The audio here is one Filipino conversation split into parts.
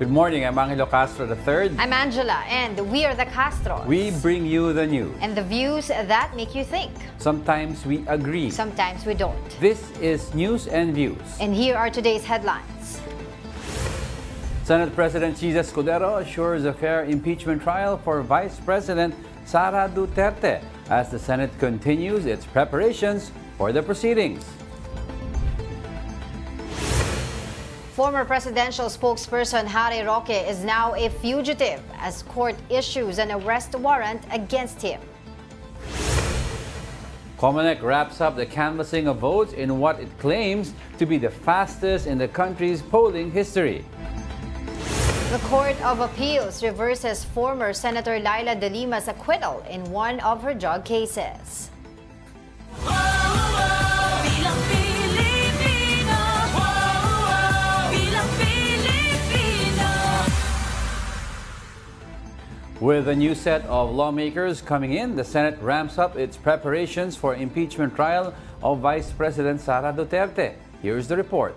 Good morning, I'm Angelo Castro III. I'm Angela, and we are the Castros. We bring you the news. And the views that make you think. Sometimes we agree. Sometimes we don't. This is News and Views. And here are today's headlines. Senate President Jesus Escudero assures a fair impeachment trial for Vice President Sara Duterte as the Senate continues its preparations for the proceedings. Former presidential spokesperson Harry Roque is now a fugitive as court issues an arrest warrant against him. COMELEC wraps up the canvassing of votes in what it claims to be the fastest in the country's polling history. The Court of Appeals reverses former Senator Laila De Lima's acquittal in one of her drug cases. With a new set of lawmakers coming in, the Senate ramps up its preparations for impeachment trial of Vice President Sara Duterte. Here's the report.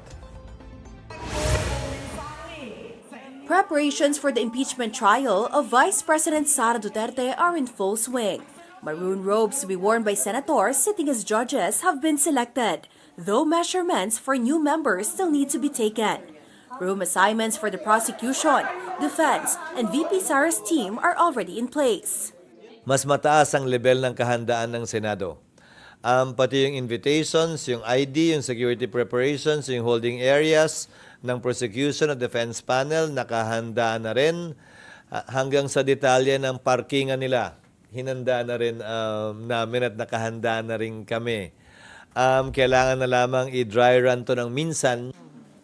Preparations for the impeachment trial of Vice President Sara Duterte are in full swing. Maroon robes to be worn by senators sitting as judges have been selected, though measurements for new members still need to be taken. Room assignments for the prosecution, defense, and VP Sara's team are already in place. Mas mataas ang level ng kahandaan ng Senado. Pati yung invitations, yung ID, yung security preparations, yung holding areas ng prosecution at defense panel, nakahanda na rin. Hanggang sa detalye ng parkingan nila, hinanda na rin namin at nakahanda na rin kami. Kailangan na lamang i-dry run to ng minsan.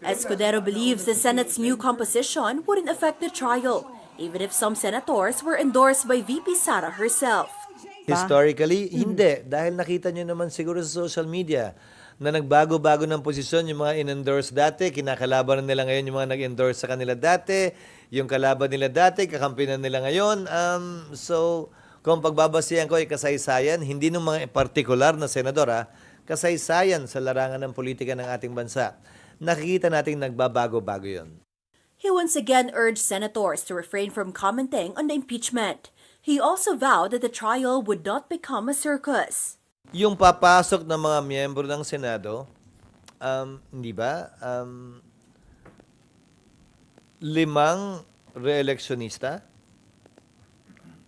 Escudero believes the Senate's new composition wouldn't affect the trial, even if some senators were endorsed by VP Sara herself. Historically, hindi. Dahil nakita nyo naman siguro sa social media na nagbago-bago ng posisyon yung mga in-endorse dati, kinakalaban nila ngayon yung mga nag-endorse sa kanila dati, yung kalaban nila dati, kakampinan nila ngayon. So, kung pagbabasihan ko ay kasaysayan, hindi ng mga partikular na senador, kasaysayan sa larangan ng politika ng ating bansa. Nakikita nating nagbabago-bago yun. He once again urged senators to refrain from commenting on the impeachment. He also vowed that the trial would not become a circus. Yung papasok ng mga miyembro ng Senado, hindi ba? 5 re-electionista,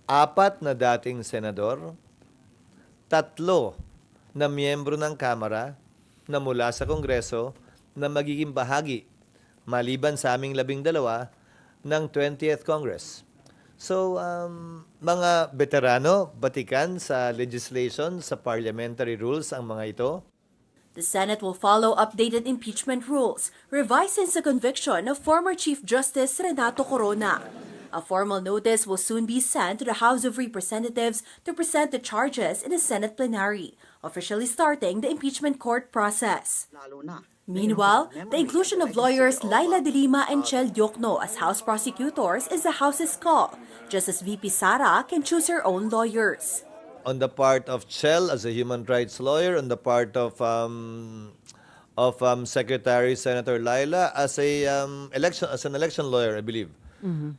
4 na dating senador, 3 na miyembro ng Kamara na mula sa Kongreso na magiging bahagi, maliban sa aming 12, ng 20th Congress. So, mga veterano, batikan sa legislation, sa parliamentary rules ang mga ito. The Senate will follow updated impeachment rules, revised since the conviction of former Chief Justice Renato Corona. A formal notice will soon be sent to the House of Representatives to present the charges in the Senate plenary, officially starting the impeachment court process. Meanwhile, the inclusion of lawyers Laila De Lima and Chel Diokno as House prosecutors is the House's call, just as VP Sara can choose her own lawyers. On the part of Chel as a human rights lawyer, on the part of Secretary Senator Laila as an election lawyer, I believe,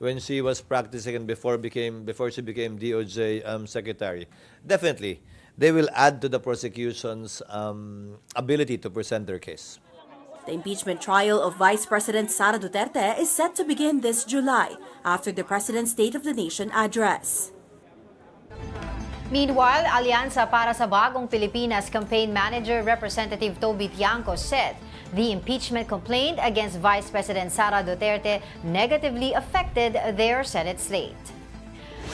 when she was practicing and before she became DOJ secretary. Definitely, they will add to the prosecution's ability to present their case. The impeachment trial of Vice President Sara Duterte is set to begin this July after the President's State of the Nation address. Meanwhile, Alyansa para sa Bagong Pilipinas campaign manager Representative Toby Tiangco said the impeachment complaint against Vice President Sara Duterte negatively affected their Senate slate.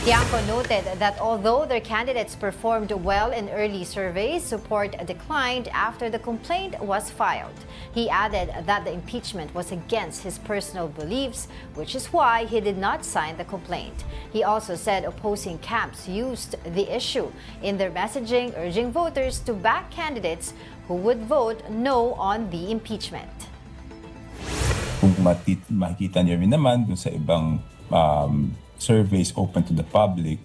Tiangco noted that although their candidates performed well in early surveys, support declined after the complaint was filed. He added that the impeachment was against his personal beliefs, which is why he did not sign the complaint. He also said opposing camps used the issue in their messaging, urging voters to back candidates who would vote no on the impeachment. Kung makikita niyo rin naman dun sa ibang surveys open to the public,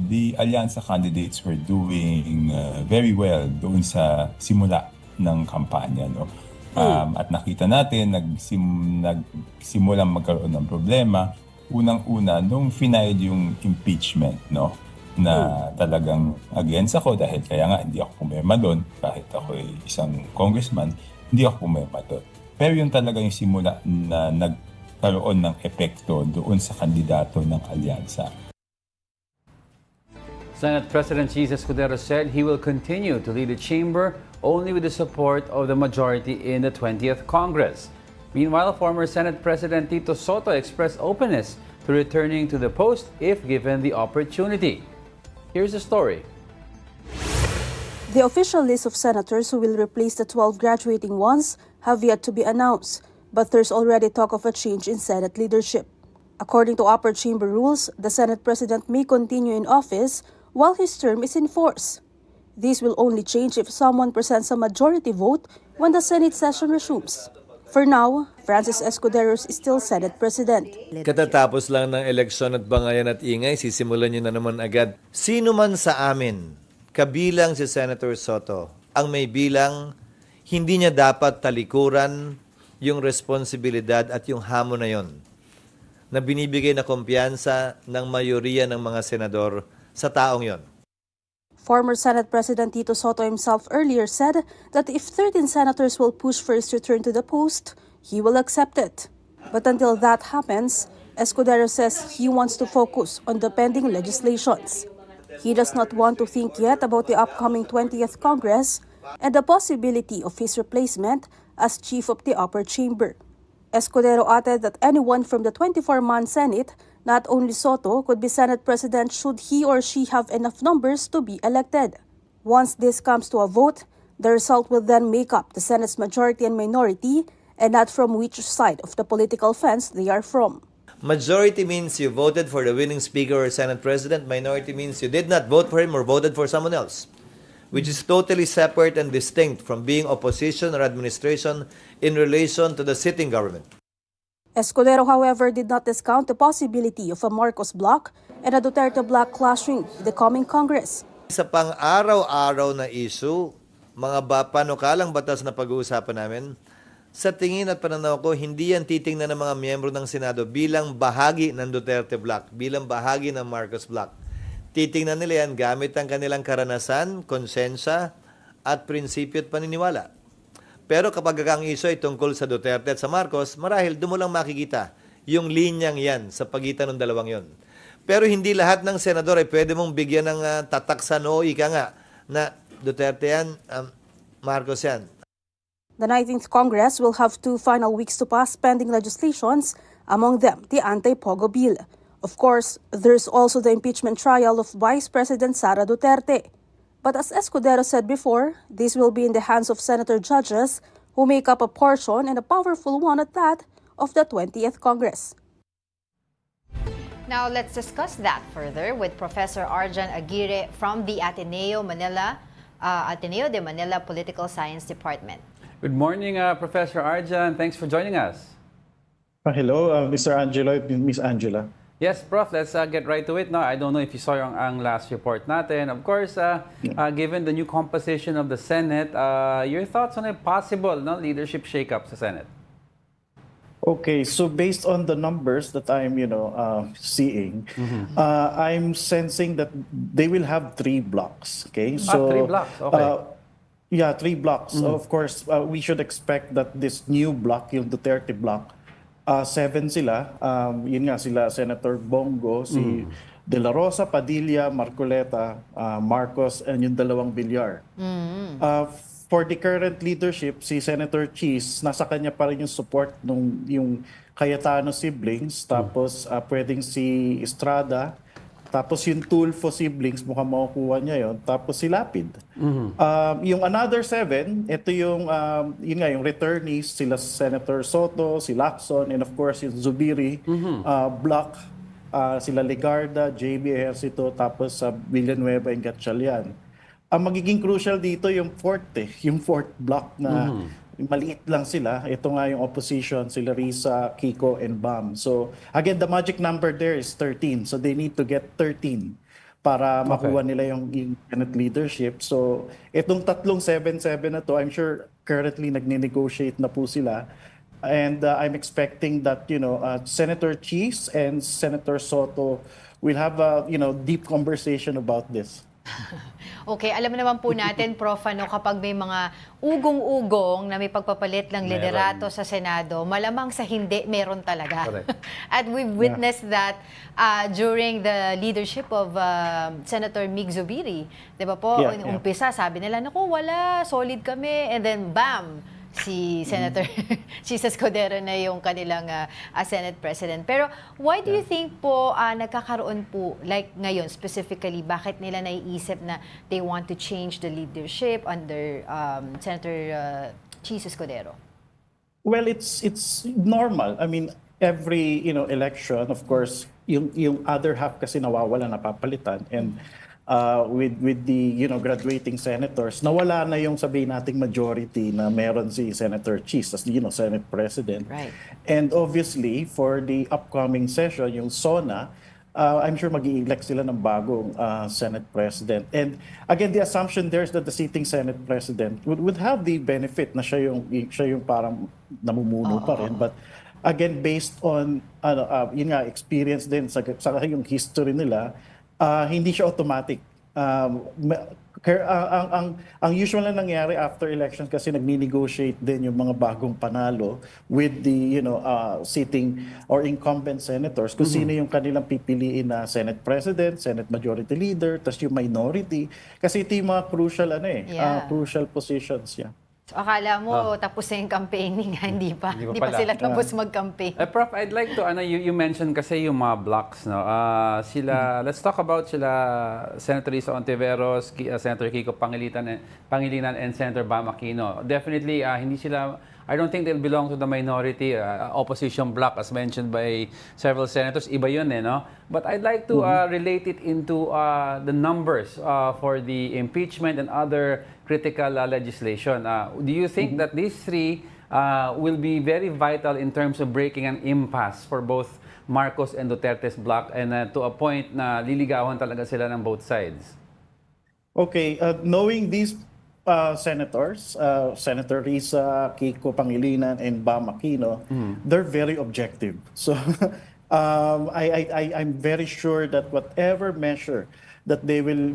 the Alyansa candidates were doing very well doon sa simula ng kampanya. No? At nakita natin, nagsimulang magkaroon ng problema. Unang-una, nung final yung impeachment, no? Na talagang against ako dahil kaya nga hindi ako pumirma doon. Kahit ako ay isang congressman, hindi ako pumirma doon. Pero yung talaga yung simula na nagkaroon ng epekto doon sa kandidato ng alyansa. Senate President Jesus Escudero said he will continue to lead the chamber only with the support of the majority in the 20th Congress. Meanwhile, former Senate President Tito Soto expressed openness to returning to the post if given the opportunity. Here's the story. The official list of senators who will replace the 12 graduating ones have yet to be announced, but there's already talk of a change in Senate leadership. According to upper chamber rules, the Senate President may continue in office while his term is in force. This will only change if someone presents a majority vote when the Senate session resumes. For now, Francis Escudero is still Senate President. Katatapos lang ng eleksyon at bangayan at ingay, sisimulan niyo na naman agad. Sino man sa amin, kabilang si Senator Soto, ang may bilang, hindi niya dapat talikuran yung responsibilidad at yung hamon na yon na binibigay na kumpiyansa ng mayoriya ng mga senador sa taong yon. Former Senate President Tito Soto himself earlier said that if 13 senators will push for his return to the post, he will accept it. But until that happens, Escudero says he wants to focus on the pending legislations. He does not want to think yet about the upcoming 20th Congress and the possibility of his replacement as Chief of the Upper Chamber. Escudero added that anyone from the 24-man Senate, not only Soto, could be Senate President should he or she have enough numbers to be elected. Once this comes to a vote, the result will then make up the Senate's majority and minority, and not from which side of the political fence they are from. Majority means you voted for the winning Speaker or Senate President. Minority means you did not vote for him or voted for someone else, which is totally separate and distinct from being opposition or administration in relation to the sitting government. Escudero, however, did not discount the possibility of a Marcos bloc and a Duterte bloc clashing in the coming Congress. Sa pang-araw-araw na issue, mga panukalang batas na pag-uusapan namin, sa tingin at pananaw ko, hindi yan titingnan ng mga miyembro ng Senado bilang bahagi ng Duterte bloc, bilang bahagi ng Marcos bloc. Titingnan nila yan gamit ang kanilang karanasan, konsensya, at prinsipyo at paniniwala. Pero kapag ang issue ay tungkol sa Duterte at sa Marcos, marahil doon mo lang makikita yung linyang yan sa pagitan ng dalawang yon. Pero hindi lahat ng senador ay pwede mong bigyan ng tatak sa noo, ika nga, na Duterte yan, Marcos yan. The 19th Congress will have 2 final weeks to pass pending legislations, among them the anti-Pogo bill. Of course, there's also the impeachment trial of Vice President Sara Duterte. But as Escudero said before, this will be in the hands of senator judges who make up a portion, and a powerful one at that, of the 20th Congress. Now let's discuss that further with Professor Arjan Aguirre from the Ateneo de Manila Political Science Department. Good morning, Professor Arjan. Thanks for joining us. Hello, Mr. Angelo, Miss Angela. Yes, Prof, let's get right to it. No, I don't know if you saw ang last report natin. Of course, given the new composition of the Senate, your thoughts on a possible leadership shakeup sa Senate? Okay, so based on the numbers that I'm, seeing, I'm sensing that they will have 3 blocks. Okay, so 3 blocks. Okay. Yeah, 3 blocks. Of course, we should expect that this new block, yung Duterte block, 7 sila. Yun nga sila, Senator Bongo, si De La Rosa, Padilla, Marcoleta, Marcos, and yung 2 Villar. For the current leadership, si Senator Cheese, nasa kanya pa rin yung support nung yung Cayetano siblings, tapos pwedeng si Estrada, tapos yung Tulfo siblings, mukhang makukuha niya yon, tapos si Lapid. Yung another 7, ito yung, yung returnees, sila Senator Soto, si Lacson, and of course yung Zubiri, Block, sila Legarda, JB Ejercito, tapos Villanueva and Gatchalian. Ang magiging crucial dito yung yung fourth block na maliit lang sila. Ito nga yung opposition, sila Risa, Kiko, and Bam. So again, the magic number there is 13. So they need to get 13 para makuha nila yung Senate leadership. So, itong tatlong 7-7 na to, I'm sure currently nagne-negotiate na po sila. And I'm expecting that, Senator Cheese and Senator Soto will have a, deep conversation about this. Okay, alam naman po natin, Prof, kapag may mga ugong-ugong na may pagpapalit ng liderato sa Senado, malamang sa hindi, meron talaga. Correct. At we've witnessed that during the leadership of Senator Mig Zubiri. Di ba po? Yeah, yeah. Umpisa, sabi nila, naku, wala, solid kami. And then, bam! Si Senator Jesus Escudero na yung kanilang Senate President. Pero why do you think po nagkakaroon po, like ngayon specifically, bakit nila naiisip na they want to change the leadership under Senator Jesus Escudero? Well, it's normal. I mean, every election, of course, yung other half kasi nawawala, napapalitan, and with the graduating senators, nawala na yung sabihin nating majority na meron si Senator Cheese as Senate President. Right. And obviously, for the upcoming session, yung SONA, I'm sure mag-i-elect sila ng bagong Senate President. And again, the assumption there is that the sitting Senate President would have the benefit na siya yung parang namumuno pa rin. But again, based on yun nga, experience din sa yung history nila, hindi siya automatic. Ang usual na nangyari after elections kasi nagni-negotiate din yung mga bagong panalo with the sitting or incumbent senators kung sino yung kanilang pipiliin na Senate President, Senate Majority Leader, tas yung minority. Kasi ito yung mga crucial crucial positions. Yeah. So, akala mo tapos na yung campaigning, hindi pa. Hindi pa Hindi pa pala. sila tapos mag-campaign. Prof, I'd like to, you mentioned kasi yung mga blocks, no? Let's talk about sila, Senator Risa Ontiveros, Senator Kiko Pangilinan, and Senator Bam Aquino. Definitely, hindi sila, I don't think they'll belong to the minority opposition bloc as mentioned by several senators. Iba yun, no? But I'd like to relate it into the numbers for the impeachment and other critical legislation. Do you think that these three will be very vital in terms of breaking an impasse for both Marcos and Duterte's bloc and to a point na liligawan talaga sila ng both sides? Okay, knowing these senators, Senator Risa, Kiko Pangilinan, and Bam Aquino, they're very objective. So I'm very sure that whatever measure that they will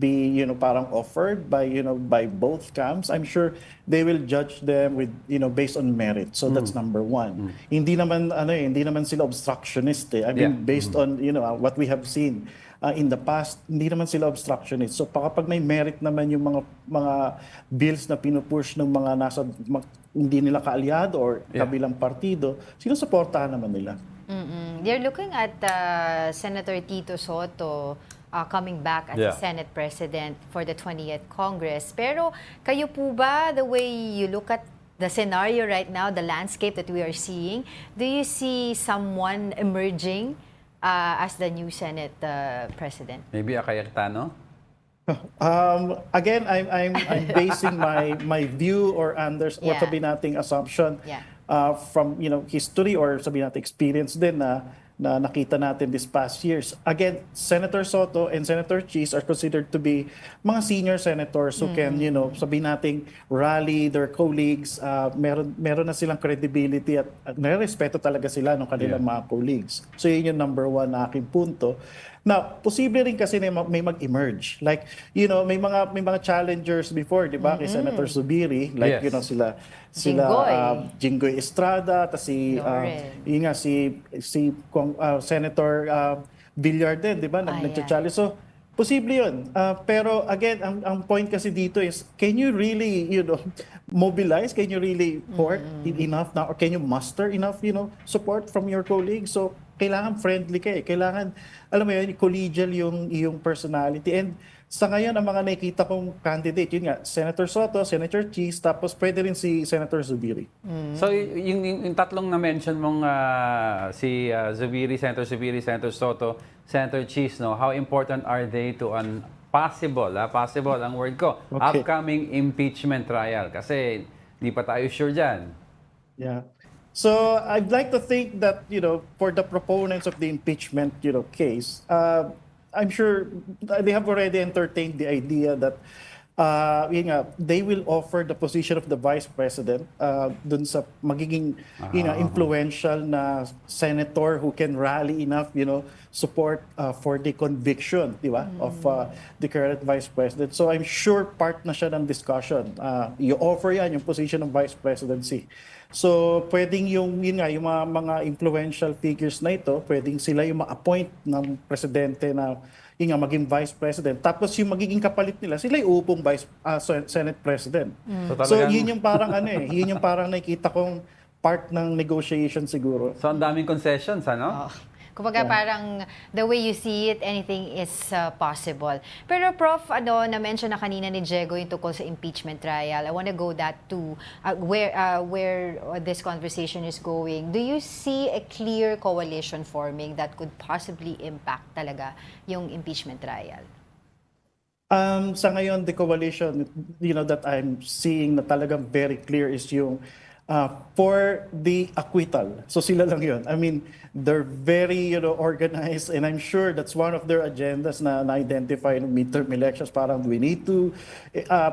be parang offered by both camps, I'm sure they will judge them with based on merit. So that's number one. Hindi naman sila obstructionist. I mean, based on what we have seen in the past, hindi naman sila obstructionist. So kapag may merit naman yung mga bills na pinupush ng mga hindi nila kaalyado or kabilang partido, sinusuportahan naman nila. They're looking at Senator Tito Soto coming back as the Senate President for the 20th Congress. Pero kayo po ba, the way you look at the scenario right now, the landscape that we are seeing, do you see someone emerging as the new Senate President? Maybe a Cayetano? Again, I'm basing my view or sabi nating assumption from history or sabi natin experience din na nakita natin this past years. Again, Senator Soto and Senator Cheese are considered to be mga senior senators who can, sabi nating rally their colleagues. Meron na silang credibility at nare-respeto talaga sila ng kanilang mga colleagues. So yun yung number one na aking punto. Now, posible rin kasi na may mag-emerge. Like, may mga challengers before, di ba? Kay Senator Zubiri, like, sila Jinggoy Estrada, tas si Senator Villar din, di ba? Nagcha-challenge. So, posible yun. Pero again, ang point kasi dito is, can you really, mobilize? Can you really court enough now? Or can you muster enough, support from your colleagues? So, kailangan friendly ka eh. Kailangan, alam mo yun, collegial yung personality. And sa ngayon, ang mga nakikita kong candidate, yun nga, Senator Soto, Senator Cheese, tapos pwede rin si Senator Zubiri. So, yung tatlong na-mention mong si Zubiri, Senator Soto, Senator Cheese, no? How important are they to an possible ang word ko, upcoming impeachment trial? Kasi di pa tayo sure dyan. Yeah. So I'd like to think that for the proponents of the impeachment case, I'm sure they have already entertained the idea that yun nga, they will offer the position of the vice president dun sa magiging influential na senator who can rally enough, support for the conviction, di ba, of the current vice president. So I'm sure part na siya ng discussion. You offer yan, yung position ng vice presidency. So pwedeng yung mga influential figures na ito, pwedeng sila yung ma-appoint ng presidente na maging vice president. Tapos yung magiging kapalit nila, sila yung upong Senate president. So yun yung parang yun yung parang nakikita kong part ng negotiation siguro. So ang daming concessions, ano? Kumbaga parang the way you see it, anything is possible. Pero Prof, na-mention na kanina ni Diego yung tungkol sa impeachment trial. I want to go that to where this conversation is going. Do you see a clear coalition forming that could possibly impact talaga yung impeachment trial? Sa ngayon, the coalition, that I'm seeing na talagang very clear is yung for the acquittal. So sila lang yun. I mean, they're very organized, and I'm sure that's one of their agendas na na-identify in midterm elections. Parang we need to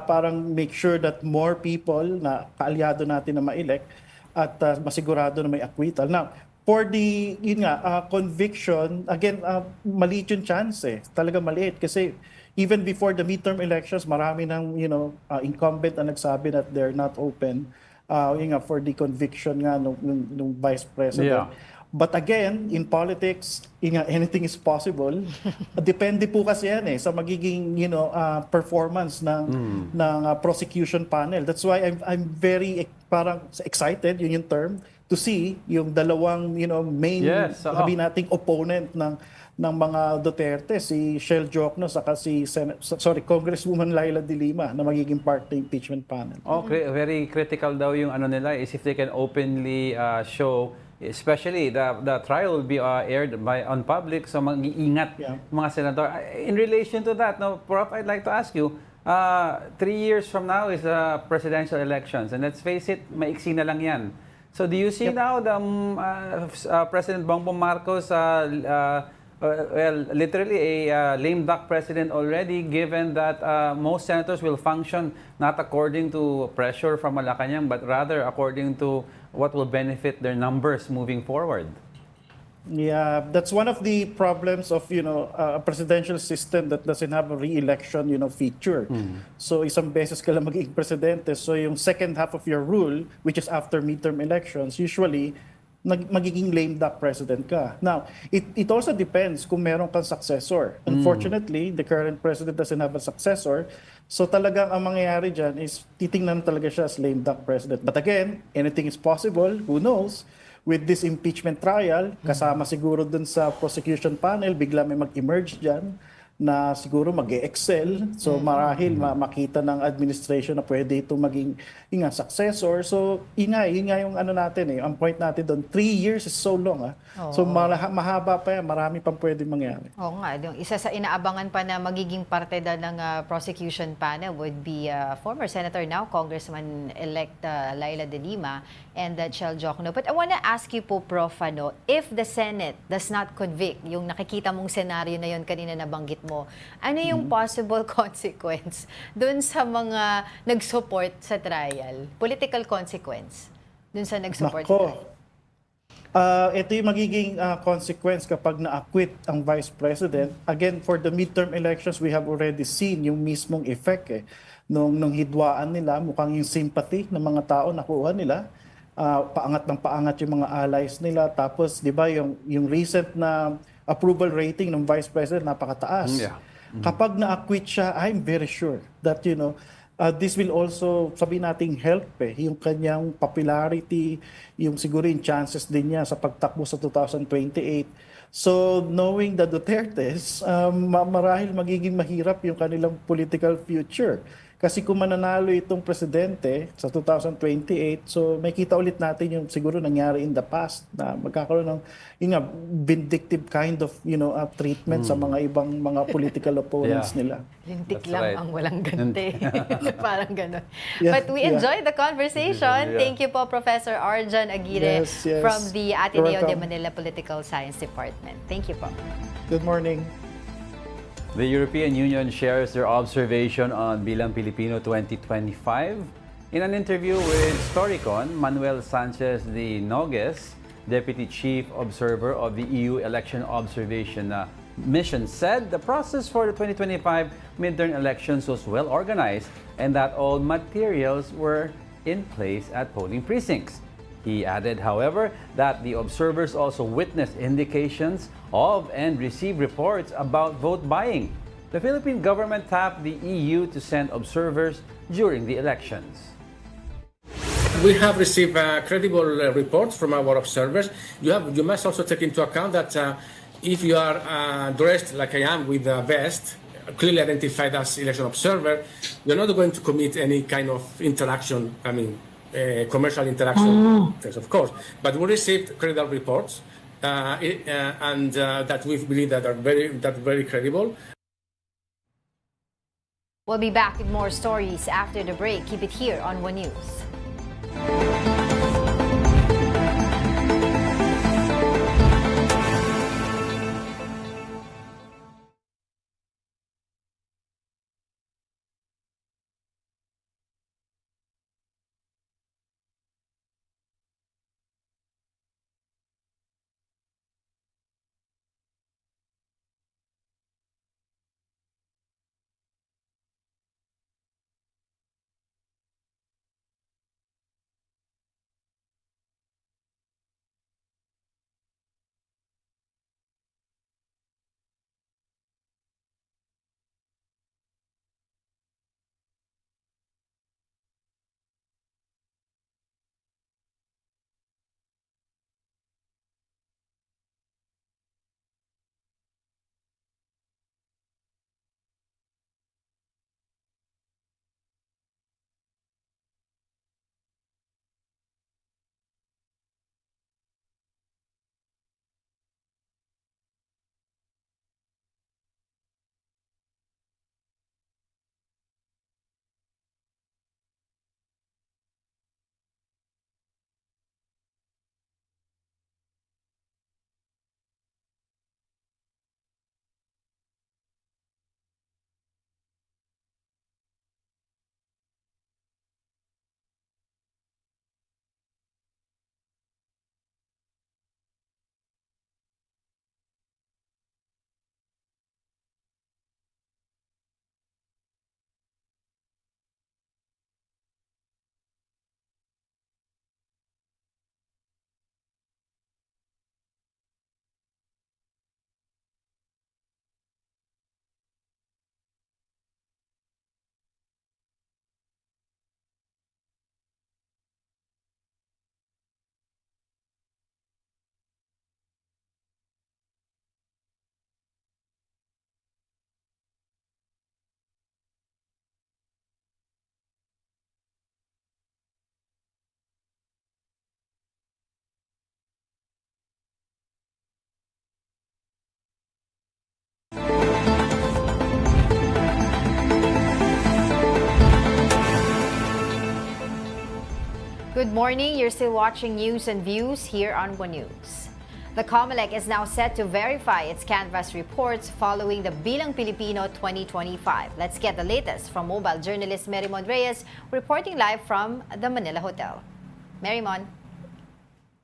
parang make sure that more people na kaalyado natin na ma-elect at masigurado na may acquittal. Now, for the conviction, again, maliit yung chance Talaga maliit kasi even before the midterm elections, marami ng incumbent na nagsabi that they're not open for the conviction nga nung vice president. Yeah. But again, in politics, anything is possible. Depende po kasi yan sa magiging performance ng prosecution panel. That's why I'm very parang excited, yun yung term, to see yung dalawang main sabi nating opponent ng mga Duterte, si Shell Jokno saka si Congresswoman Laila De Lima na magiging part ng impeachment panel. Okay, very critical daw yung nila is if they can openly show, especially the trial will be aired on public, so mag-iingat mga senador. In relation to that, Prof, I'd like to ask you, 3 years from now is presidential elections, and let's face it, maiksi na lang yan. So do you see now the President Bongbong Marcos literally a lame duck president already, given that most senators will function not according to pressure from Malacanang, but rather according to what will benefit their numbers moving forward? Yeah, that's one of the problems of a presidential system that doesn't have a re-election feature. So isang beses ka lang magiging presidente. So yung second half of your rule, which is after midterm elections, usually magiging lame duck president ka. Now, it also depends kung meron kang successor. Unfortunately, the current president doesn't have a successor. So talagang ang mangyayari dyan is titingnan talaga siya as lame duck president. But again, anything is possible. Who knows? With this impeachment trial, kasama siguro dun sa prosecution panel, bigla may mag-emerge dyan na siguro mag-excel. So marahil makita ng administration na pwede itong maging successor. So yun nga yung natin ang point natin doon, 3 years is so long. So mahaba pa yan, marami pang pwede mangyari. Oo nga, yung isa sa inaabangan pa na magiging parte ng prosecution panel would be former Senator, now Congressman-elect Laila De Lima and Chel Jokno. But I want to ask you po, Prof, if the Senate does not convict, yung nakikita mong senaryo na yun kanina nabanggit mo, ano yung possible consequence dun sa mga nag-support sa trial? Political consequence dun sa nag-support sa trial? Ito yung magiging consequence kapag na-acquit ang Vice President. Again, for the midterm elections, we have already seen yung mismong effect nung hidwaan nila, mukhang yung sympathy ng mga tao nakuha nila. Paangat ng paangat yung mga allies nila. Tapos, di ba, yung recent na approval rating ng Vice President napakataas. Kapag na-acquit siya, I'm very sure that, this will also, sabihin nating help yung kanyang popularity, yung siguro yung chances din niya sa pagtakbo sa 2028. So, knowing the Dutertes, marahil magiging mahirap yung kanilang political future. Kasi kung mananalo itong presidente sa 2028, so may kita ulit natin yung siguro nangyari in the past na magkakaroon ng vindictive kind of treatment sa mga ibang mga political opponents nila. Lintik lang ang walang ganti. Parang ganun. Yeah, But we enjoyed the conversation. Thank you po, Professor Arjan Aguirre from the Ateneo de Manila Political Science Department. Thank you po. Good morning. The European Union shares their observation on Bilang Pilipino 2025. In an interview with Storycon, Manuel Sanchez de Nogues, Deputy Chief Observer of the EU Election Observation Mission, said the process for the 2025 midterm elections was well organized and that all materials were in place at polling precincts. He added, however, that the observers also witnessed indications of and received reports about vote buying. The Philippine government tapped the EU to send observers during the elections. We have received credible reports from our observers. You must also take into account that if you are dressed like I am with a vest, clearly identified as election observer, you're not going to commit any kind of interaction, commercial interaction, of course. But we received credible reports and that we believe that are very credible. We'll be back with more stories after the break. Keep it here on One News. Good morning. You're still watching News and Views here on One News. The COMELEC is now set to verify its canvass reports following the Bilang Pilipino 2025. Let's get the latest from mobile journalist Merimon Reyes, reporting live from the Manila Hotel. Merimon.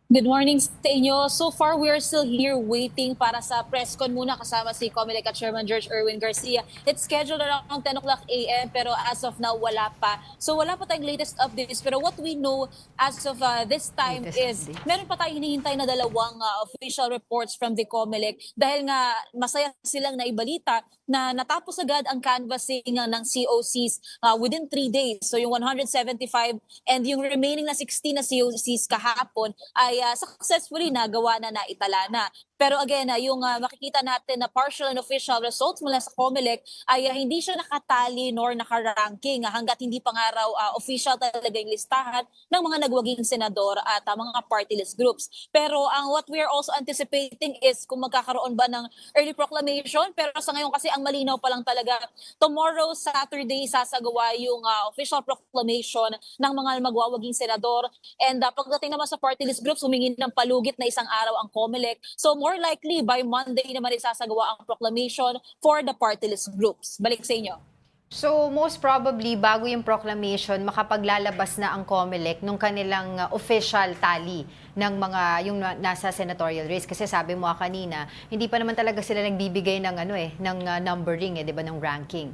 Good morning sa inyo. So far, we are still here waiting para sa press con muna kasama si COMELEC at Chairman George Erwin Garcia. It's scheduled around 10 o'clock a.m. pero as of now, wala pa. So wala pa tayong latest updates. Pero what we know as of this time is meron pa tayong hinihintay na dalawang official reports from the COMELEC dahil nga masaya silang naibalita na natapos agad ang canvassing ng COCs within 3 days. So yung 175 and yung remaining na 16 na COCs kahapon ay successfully nagawa na naitala na. Pero again, yung makikita natin na partial and official results mula sa COMELEC ay hindi siya nakatali nor nakaranking hanggat hindi pa nga raw official talaga yung listahan ng mga nagwaging senador at mga party list groups. Pero ang what we are also anticipating is kung magkakaroon ba ng early proclamation. Pero sa ngayon kasi ang malinaw pa lang talaga, tomorrow Saturday sasagawa yung official proclamation ng mga magwawaging senador. And pagdating naman sa party list groups, humingi ng palugit na isang araw ang COMELEC. So more more likely by Monday naman isasagawa ang proclamation for the party list groups. Balik sa inyo. So most probably bago yung proclamation makapaglalabas na ang COMELEC nung kanilang official tally ng mga yung nasa senatorial race kasi sabi mo kanina hindi pa naman talaga sila nagbibigay ng ng numbering 'di ba ng ranking.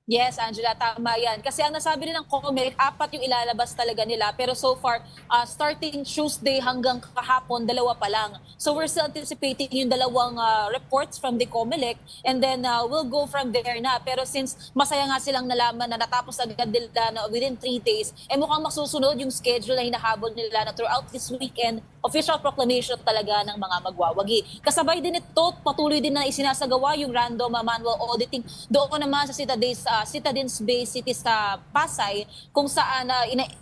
Yes, Angela, tama yan. Kasi ang nasabi rin ng COMELEC, 4 yung ilalabas talaga nila. Pero so far, starting Tuesday hanggang kahapon, 2 pa lang. So we're still anticipating yung 2 reports from the COMELEC and then we'll go from there na. Pero since masaya nga silang nalaman na natapos agad nila na within 3 days, mukhang masusunod yung schedule na hinahabol nila na throughout this weekend, official proclamation talaga ng mga magwawagi. Kasabay din ito, patuloy din na isinasagawa yung random manual auditing doon naman sa Citadines Bay City sa Pasay, kung saan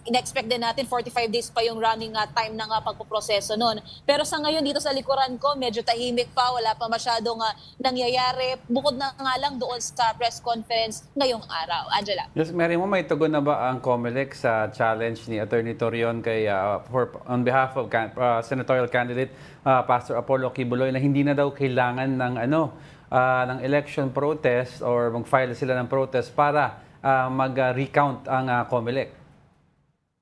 ina-expect din natin 45 days pa yung running time ng pagpoproseso noon. Pero sa ngayon dito sa likuran ko, medyo tahimik pa, wala pa masyadong nangyayari. Bukod na nga lang doon sa press conference ngayong araw. Angela. Yes, Mary mo, may tugon na ba ang COMELEC sa challenge ni Attorney Torion kay on behalf of senatorial candidate Pastor Apollo Kibuloy na hindi na daw kailangan ng ng election protest or mag-file sila ng protest para mag-recount ang COMELEC?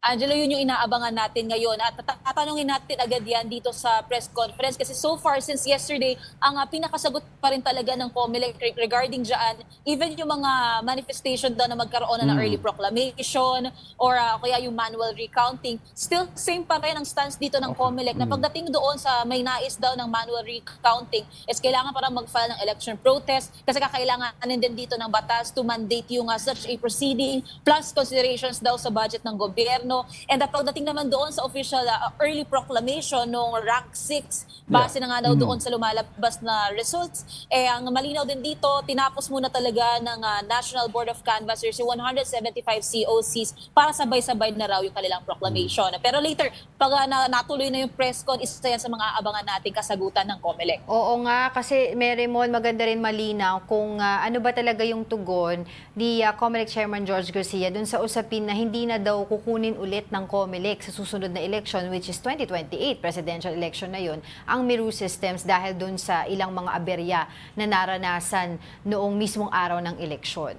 Angelo, yun yung inaabangan natin ngayon at tatanungin natin agad yan dito sa press conference kasi so far since yesterday, ang pinakasagot pa rin talaga ng COMELEC regarding dyan, even yung mga manifestation daw na magkaroon na ng early proclamation or kaya yung manual recounting, still same pa rin ang stance dito ng COMELEC na pagdating doon sa may nais daw ng manual recounting is kailangan para mag-file ng election protest kasi kakailanganin din dito ng batas to mandate yung such a proceeding plus considerations daw sa budget ng gobyerno. And pagdating naman doon sa official early proclamation ng rank 6, base na nga daw doon sa lumalabas na results, ang malinaw din dito, tinapos muna talaga ng National Board of Canvassers yung 175 COCs para sabay-sabay na raw yung kanilang proclamation. Pero later, pag natuloy na yung press con, isa yan sa mga abangan nating kasagutan ng COMELEC. Oo nga, kasi Merrimon, maganda rin malinaw kung ano ba talaga yung tugon ni COMELEC Chairman George Garcia dun sa usapin na hindi na daw kukunin ulit ng COMELEC sa susunod na election which is 2028 presidential election na yun ang Miru systems dahil dun sa ilang mga aberya na naranasan noong mismong araw ng eleksyon.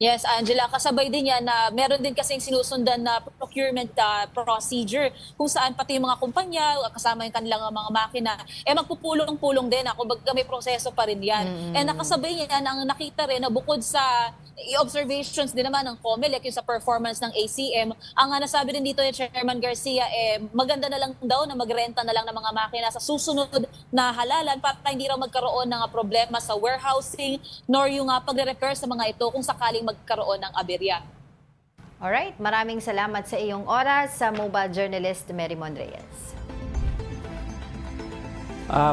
Yes, Angela, kasabay din yan na meron din kasing sinusundan na procurement procedure kung saan pati yung mga kumpanya, kasama yung kanilang mga makina, magpupulong-pulong din. Kumbaga may proseso pa rin yan. And nakasabay yan, ang nakita rin na bukod sa observations din naman ng COMELEC yung sa performance ng ACM, ang nasabi din dito ni Chairman Garcia, maganda na lang daw na magrenta na lang ng mga makina sa susunod na halalan para hindi raw magkaroon ng problema sa warehousing nor yung pagre-repair sa mga ito kung sakaling magkaroon ng aberya. Alright, maraming salamat sa iyong oras sa mobile journalist Merrimon Reyes.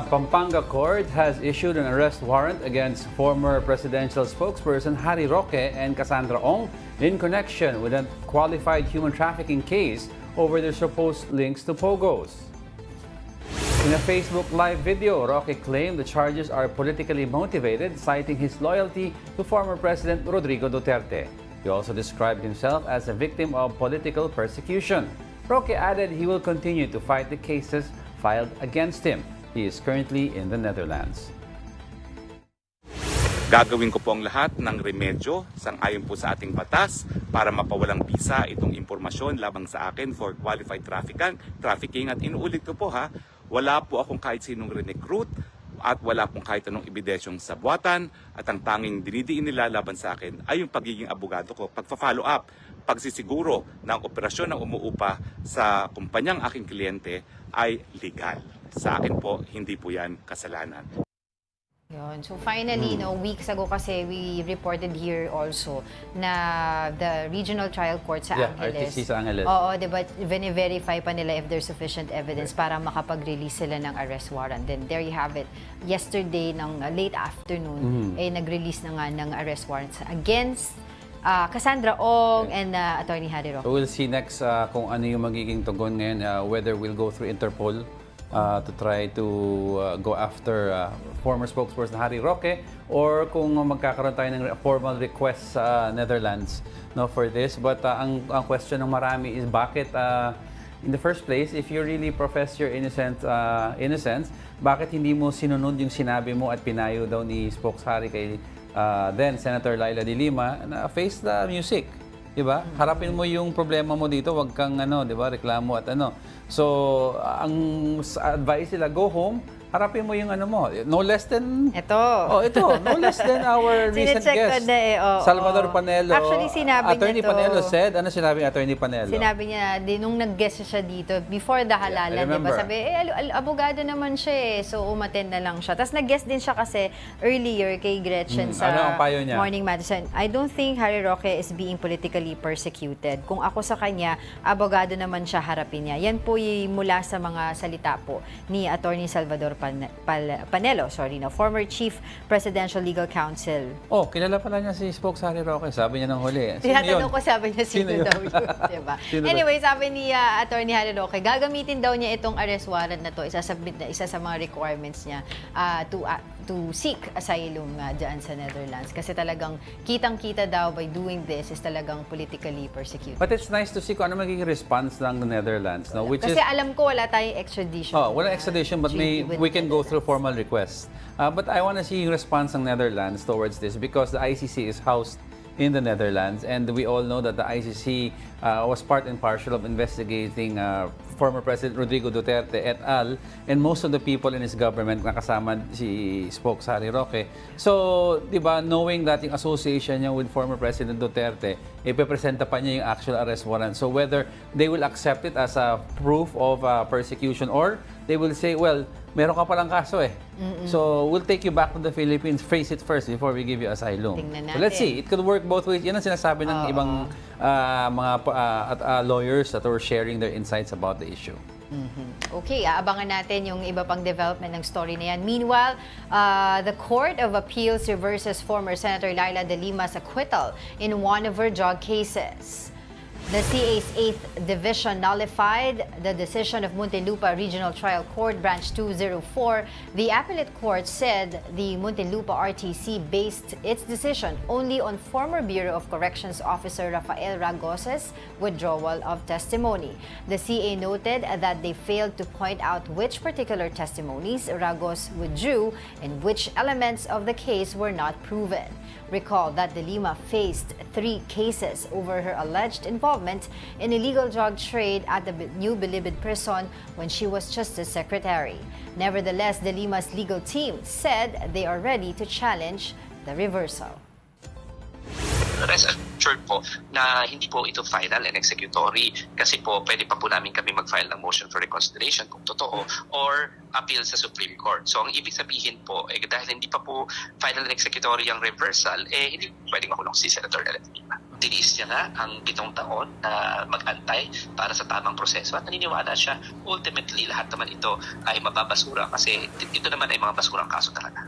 Pampanga Court has issued an arrest warrant against former presidential spokesperson Harry Roque and Cassandra Ong in connection with a qualified human trafficking case over their supposed links to Pogos. In a Facebook Live video, Roque claimed the charges are politically motivated, citing his loyalty to former President Rodrigo Duterte. He also described himself as a victim of political persecution. Roque added he will continue to fight the cases filed against him. He is currently in the Netherlands. Gagawin ko po ang lahat ng remedyo sang-ayon po sa ating batas para mapawalang bisa itong impormasyon labang sa akin for qualified trafficking. At inuulit ko po wala po akong kahit sinong recruit at wala pong kahit anong ebidensyong sabwatan at ang tanging dinidiin nila laban sa akin ay yung pagiging abogado ko, pagpa-follow up, pagsisiguro na ang operasyon ng umuupa sa kumpanyang aking kliyente ay legal. Sa akin po, hindi po yan kasalanan. Yun. So finally, weeks ago kasi we reported here also na the regional trial court sa Angeles. RTC sa Angeles. Oo, diba, verify pa nila if there's sufficient evidence para makapag-release sila ng arrest warrant. Then there you have it. Yesterday, ng late afternoon, nag-release na nga ng arrest warrants against Cassandra Ong and Attorney Harry Roque. So we'll see next kung ano yung magiging tugon ngayon, whether we'll go through Interpol to try to go after former spokesperson Harry Roque or kung magkakaroon tayo ng formal request sa Netherlands for this. But ang question ng marami is bakit in the first place, if you really profess your innocence, bakit hindi mo sinunod yung sinabi mo at pinayo daw ni Spokeshari kay then Senator Laila de Lima na face the music? Diba? Harapin mo yung problema mo dito, wag kang diba, reklamo at So, ang advice nila, go home, harapin mo yung mo. No less than... Ito. Ito. No less than our recent Sinecheck ko guest. na Salvador Panelo. Actually, sinabi Attorney niya to. Panelo said, ano sinabi ni Attorney Panelo? Sinabi niya, nung nag-guest siya dito, before the halalan, I remember. diba? Sabi, abogado naman siya so umattend na lang siya. Tapos nag-guest din siya kasi earlier kay Gretchen sa ano ang payo niya? Morning Madison. I don't think Harry Roque is being politically persecuted. Kung ako sa kanya, abogado naman siya, harapin niya. Yan po mula sa mga salita po ni Attorney Salvador Panelo, former Chief Presidential Legal Counsel. Oh, kilala pala niya si Spokeshari Roque. Sabi niya ng huli. Tinatanong ko, sabi niya, sino Sino yun? daw yun, diba? Sino Anyway, sabi ni Attorney Harry Roque, gagamitin daw niya itong arrest warrant na to, isasubmit na isa sa mga requirements niya to seek asylum dyan sa Netherlands. Kasi talagang kitang-kita daw by doing this is talagang politically persecuted. But it's nice to see kung ano magiging response ng Netherlands. No? Which Kasi is, alam ko wala tayong extradition. walang extradition, but we can go through formal requests. But I want to see yung response ng Netherlands towards this because the ICC is housed in the Netherlands, and we all know that the ICC was part and parcel of investigating former President Rodrigo Duterte et al. And most of the people in his government nakasama si Spokeshari Roque. So, di ba, knowing that yung association niya with former President Duterte, ipepresenta pa niya yung actual arrest warrant. So, whether they will accept it as a proof of persecution or they will say, well, meron ka palang kaso So, we'll take you back to the Philippines, face it first before we give you asylum. Tingnan So, let's see. It could work both ways. Yan ang sinasabi ng ibang mga lawyers that were sharing their insights about the issue. Okay, aabangan natin yung iba pang development ng story na yan. Meanwhile, the Court of Appeals reverses former Senator Laila de Lima's acquittal in one of her drug cases. The CA's 8th Division nullified the decision of Muntinlupa Regional Trial Court Branch 204. The appellate court said the Muntinlupa RTC based its decision only on former Bureau of Corrections Officer Rafael Ragos's withdrawal of testimony. The CA noted that they failed to point out which particular testimonies Ragos withdrew and which elements of the case were not proven. Recall that De Lima faced 3 cases over her alleged involvement in illegal drug trade at the New Bilibid prison when she was Justice Secretary. Nevertheless, De Lima's legal team said they are ready to challenge the reversal. Rest assured po na hindi po ito final and executory kasi po pwede pa po namin kami mag-file ng motion for reconsideration kung totoo or appeal sa Supreme Court. So ang ibig sabihin po, dahil hindi pa po final and executory ang reversal, hindi pwedeng makulong si Senator Laila de Lima. Tiniis niya nga ang 7 taon na mag-antay para sa tamang proseso at naniniwala siya ultimately lahat naman ito ay mababasura kasi ito naman ay mga basurang kaso talaga.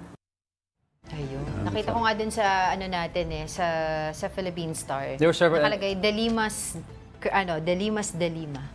Ayun. Nakita ko nga dun sa natin sa Philippine Star. There were several nakalagay De Lima's dilemma.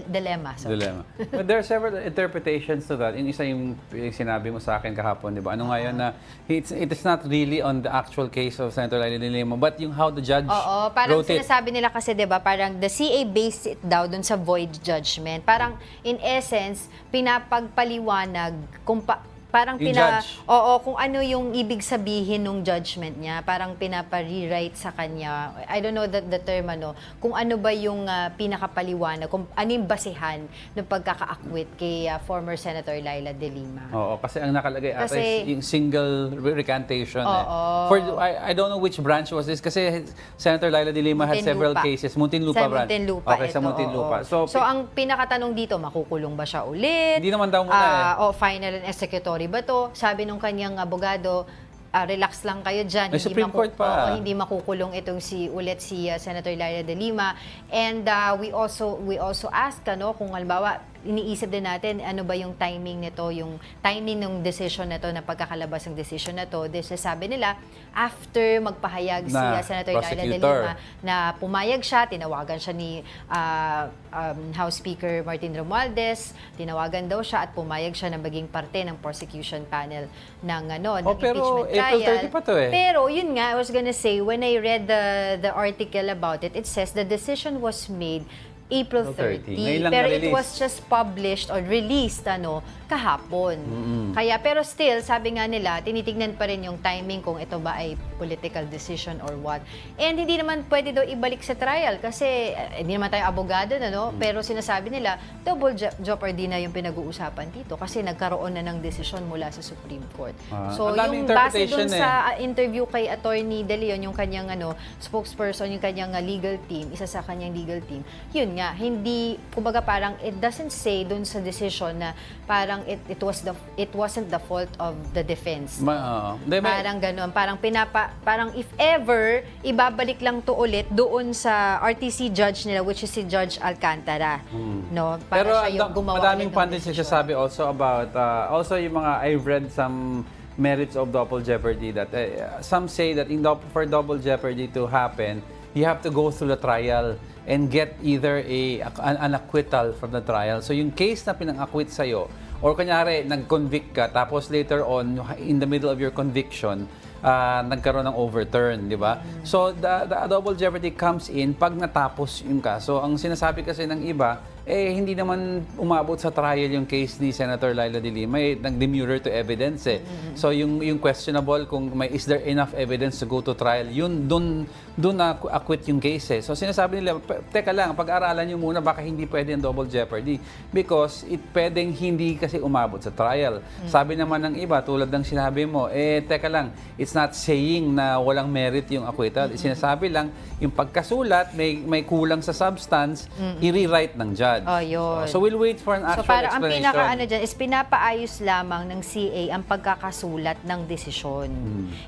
Dilemma. Dilemma. But there are several interpretations to that. Yung isa yung sinabi mo sa akin kahapon, di ba? Ano nga yun na it is not really on the actual case of Senator Laila de Lima, but yung how the judge parang wrote it. sinasabi nila kasi, di ba, parang the CA based it daw dun sa void judgment. Parang in essence, pinapagpaliwanag kung parang Yung judge. kung ano yung ibig sabihin ng judgment niya, parang pinapa-rewrite sa kanya. I don't know the term kung ano ba yung pinakapaliwanag, kung ano yung basehan ng pagkaka-acquit kay former Senator Laila de Lima. Oo, kasi ang nakalagay ata Kasi- is yung single recantation. I don't know which branch was this kasi Senator Laila de Lima had several Muntinlupa. cases. Muntinlupa Sa branch. Muntinlupa, Okay, sa ito, Muntinlupa. oo. So, ang pinakatanong dito, makukulong ba siya ulit? Hindi naman daw muna Final and executory ba to? Sabi nung kanyang abogado, relax lang kayo dyan. May Supreme Court pa. Hindi makukulong itong si Senator Laila de Lima. And we also ask kung halimbawa iniisip din natin ano ba yung timing nito, yung timing ng decision na to, na pagkakalabas ng decision na to. Sabi nila, after magpahayag si Senator Laila de Lima na pumayag siya, tinawagan siya ni House Speaker Martin Romualdez, tinawagan daw siya at pumayag siya na maging parte ng prosecution panel ng pero impeachment April trial. 30 pa to eh. Pero yun nga, I was gonna say, when I read the article about it, it says the decision was made April 30. 30. Ngayon lang Pero it na-release. was just published or released kahapon. Kaya pero still, sabi nga nila, tinitignan pa rin yung timing kung ito ba ay political decision or what. And hindi naman pwede daw ibalik sa trial kasi hindi naman tayo abogado na, no? Pero sinasabi nila, double jeopardy na yung pinag-uusapan dito kasi nagkaroon na ng desisyon mula sa Supreme Court. So, ang daming yung base interpretation dun sa interview kay Attorney De Leon, yung kanyang spokesperson, yung kanyang legal team, isa sa kanyang legal team, yun nga, hindi, kumbaga parang it doesn't say dun sa decision na parang it wasn't the fault of the defense. Parang gano'n, parang if ever, ibabalik lang to ulit doon sa RTC judge nila, which is si Judge Alcantara. No? Para Pero siya yung gumawa madaming ulit ng pundits desisyon. nagsasabi also about, also yung mga, I've read some merits of double jeopardy that some say that for double jeopardy to happen, you have to go through the trial and get either an acquittal from the trial. So yung case na pinang-acquit sa'yo, or kunyari, nag-convict ka, tapos later on, in the middle of your conviction, nagkaroon ng overturn, di ba? So, the double jeopardy comes in pag natapos yung kaso. Ang sinasabi kasi ng iba, hindi naman umabot sa trial yung case ni Senator Laila de Lima, nag-demurrer to evidence So, yung questionable kung is there enough evidence to go to trial, yun, dun na acquit yung case So, sinasabi nila, teka lang, pag-aralan nyo muna, baka hindi pwede yung double jeopardy because pwedeng hindi kasi umabot sa trial. Sabi naman ng iba, tulad ng sinabi mo, teka lang, it's not saying na walang merit yung acquittal. Sinasabi lang, yung pagkasulat, may kulang sa substance, i-rewrite ng judge. Oh, yun. So we'll wait for an actual So parang ang explanation. dyan is pinapaayos lamang ng CA ang pagkakasulat ng desisyon.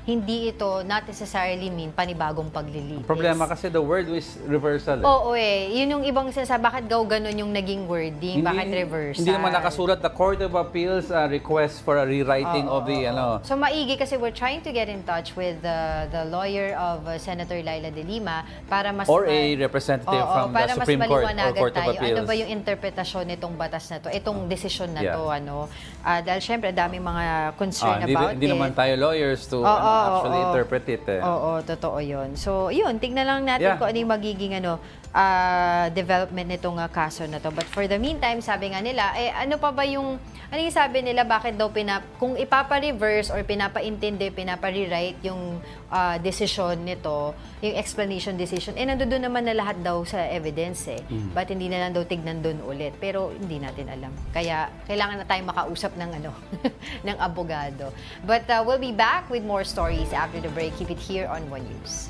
Hindi ito not necessarily mean panibagong paglilitis. Problema kasi the word is reversal. Oo Yun yung ibang sinasabi, bakit ganun yung naging wording? Bakit reversal? Hindi naman nakasulat. The Court of Appeals request for a rewriting of the So maigi kasi we're trying to get in touch with the lawyer of Senator Laila de Lima para mas or a representative from the para Supreme mas Court or maliwanagan Court of tayo. Appeals. Ano ba yung interpretasyon nitong batas na to? Itong desisyon na Yeah. to, dahil syempre daming mga concern hindi, about hindi it. naman tayo lawyers to actually interpret it. Oo, totoo yun. So, yun, tignan lang natin Yeah. kung ano yung magiging development nitong kaso na to. But for the meantime, sabi nga nila, ano yung sabi nila, bakit daw kung ipapa-reverse or pinapa-intindi, pinapa-rewrite yung desisyon nito, yung explanation decision, nandoon naman na lahat daw sa evidence But hindi na lang daw tignan doon ulit. Pero hindi natin alam. Kaya kailangan na tayong makausap ng ng abogado. But we'll be back with more stories after the break. Keep it here on One News.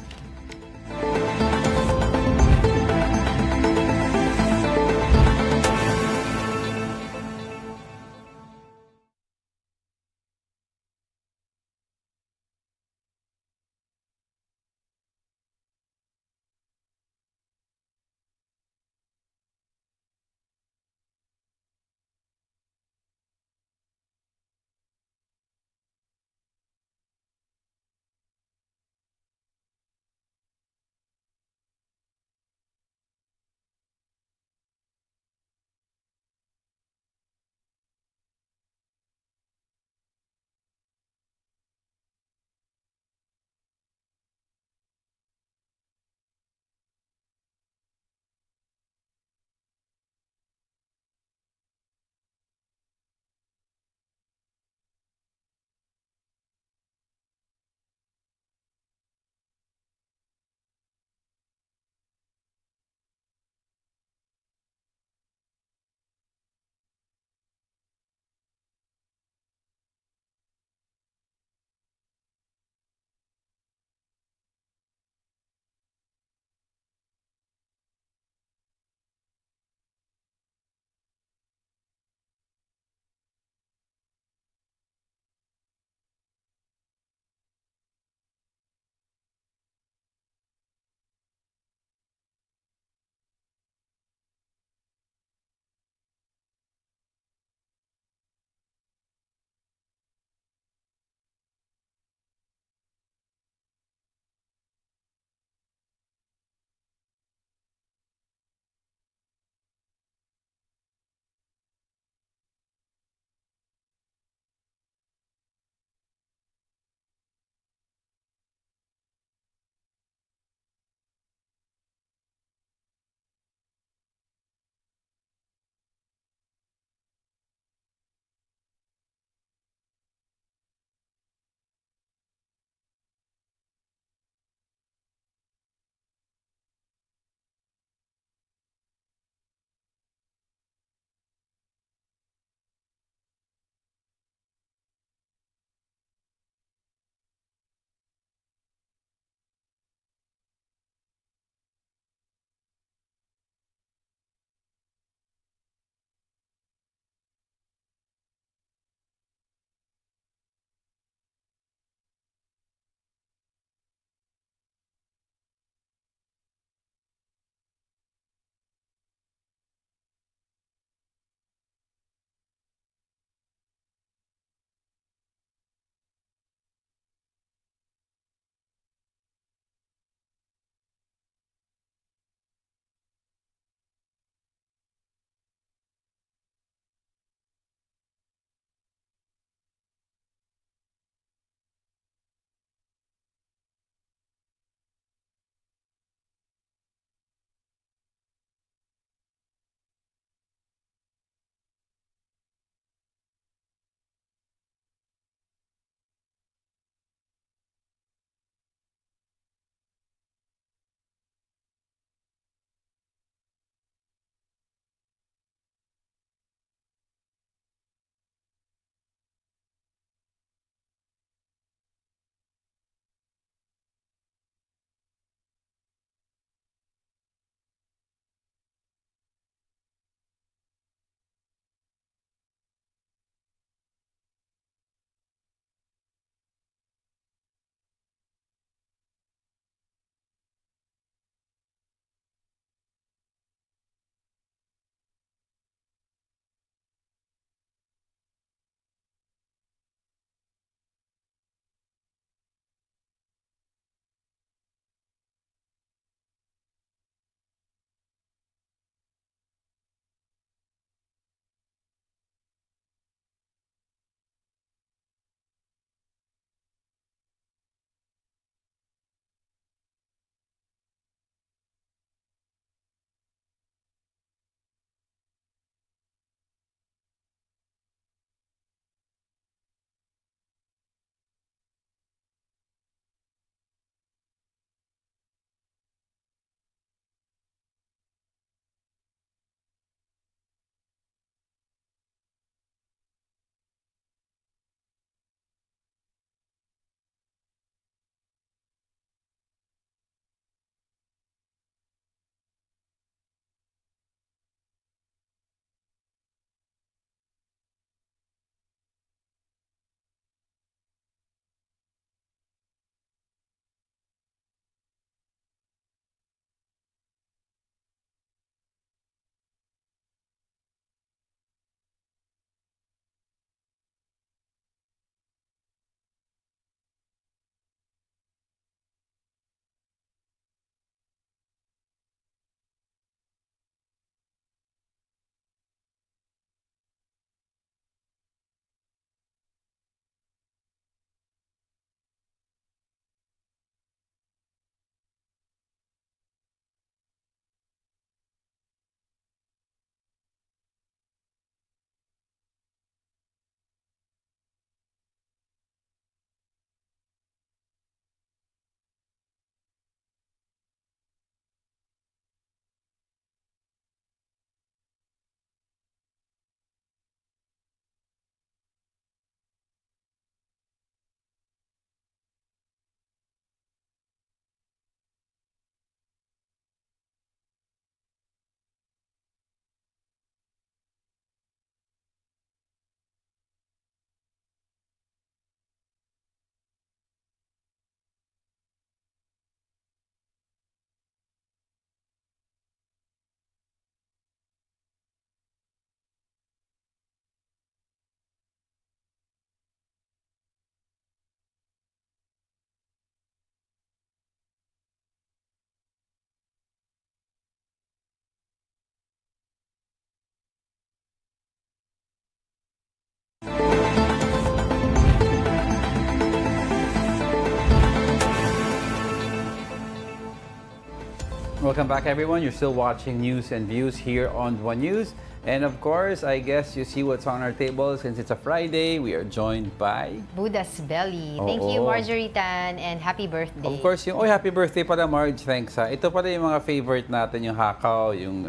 Welcome back, everyone. You're still watching News and Views here on One News. And of course, I guess you see what's on our table. Since it's a Friday, we are joined by Buddha's Belly. Thank you, Marjorie Tan, and happy birthday. Of course, happy birthday pala, Marge. Thanks. Ito pala yung mga favorite natin, yung hakaw, yung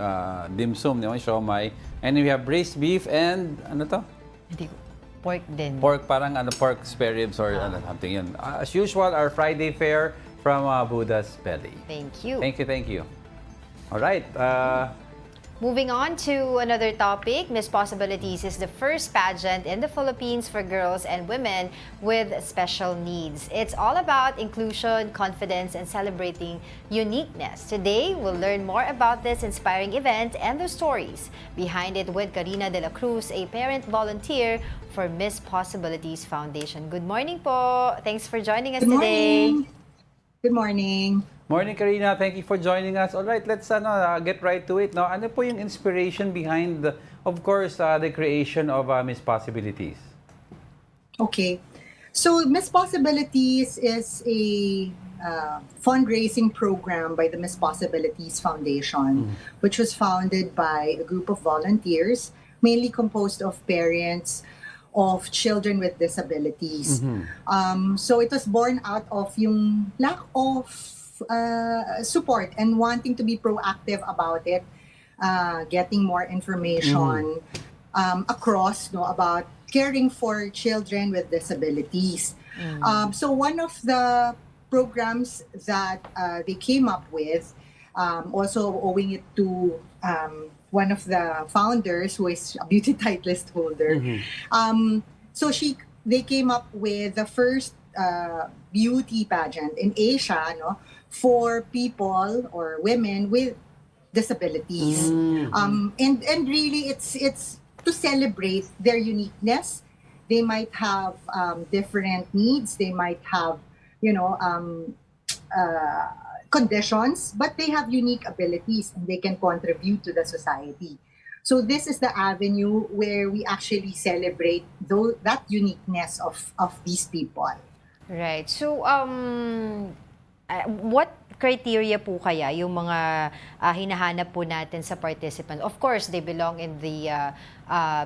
dim sum, yung siomai. And we have braised beef and ano to? Hindi ko. Pork din. Pork, parang pork spare ribs or something yun. As usual, our Friday fare from Buddha's Belly. Thank you. Thank you. All right. Moving on to another topic, Miss Possibilities is the first pageant in the Philippines for girls and women with special needs. It's all about inclusion, confidence, and celebrating uniqueness. Today, we'll learn more about this inspiring event and the stories behind it with Karina de la Cruz, a parent volunteer for Miss Possibilities Foundation. Good morning po. Thanks for joining us today. Good morning. Morning, Karina. Thank you for joining us. All right, let's get right to it. No? Ano po yung inspiration behind, of course, the creation of Miss Possibilities? Okay. So Miss Possibilities is a fundraising program by the Miss Possibilities Foundation, which was founded by a group of volunteers, mainly composed of parents of children with disabilities. So it was born out of yung lack of support and wanting to be proactive about it, getting more information across about caring for children with disabilities. So one of the programs that they came up with, also owing it to one of the founders who is a beauty titleist holder. So they came up with the first beauty pageant in Asia, for people or women with disabilities. And really it's to celebrate their uniqueness. They might have different needs, they might have conditions, but they have unique abilities and they can contribute to the society. So this is the avenue where we actually celebrate that uniqueness of these people. Right. So, what criteria po kaya yung mga hinahanap po natin sa participants? Of course, they belong in the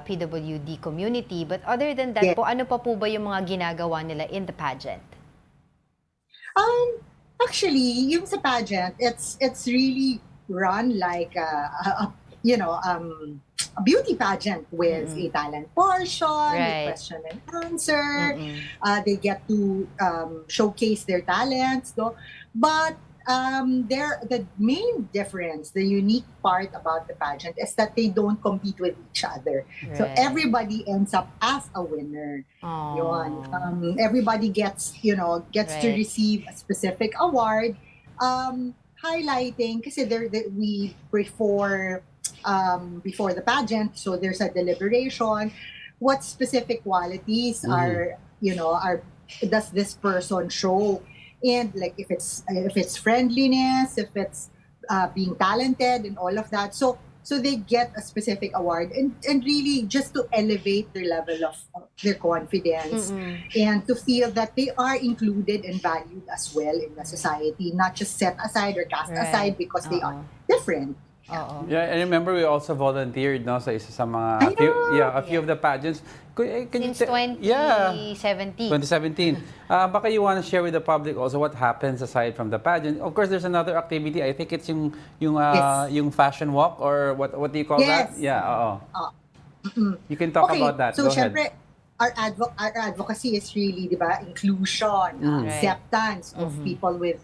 PWD community, but other than that po, ano pa po ba yung mga ginagawa nila in the pageant? Actually, yung sa pageant, it's really run like a beauty pageant with a talent portion, a question and answer. They get to showcase their talents, but the main difference, the unique part about the pageant is that they don't compete with each other. So everybody ends up as a winner. Yun. Everybody gets to receive a specific award, highlighting kasi we before the pageant, so there's a deliberation. What specific qualities does this person show? And like if it's friendliness, if it's being talented and all of that, so they get a specific award and really just to elevate their level of their confidence and to feel that they are included and valued as well in the society, not just set aside or cast aside because they are different. Yeah, I remember we also volunteered sa isa sa mga a few of the pageants. Since 2017. 2017. Baka you want to share with the public also what happens aside from the pageant. Of course, there's another activity. I think it's yung fashion walk or what do you call that? Yeah, You can talk about that. So Go ahead. Our advocacy is really, inclusion, acceptance of people with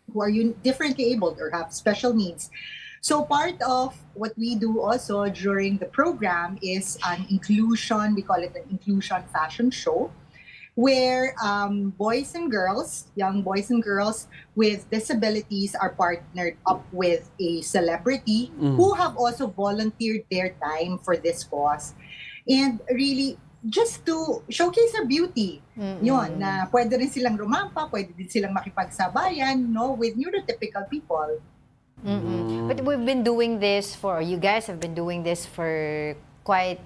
who are differently abled or have special needs. So part of what we do also during the program is an inclusion, we call it an inclusion fashion show, where young boys and girls with disabilities are partnered up with a celebrity who have also volunteered their time for this cause. And really, just to showcase their beauty. Yun, na pwede rin silang rumampa, pwede din silang makipagsabayan, with neurotypical people. But you guys have been doing this for quite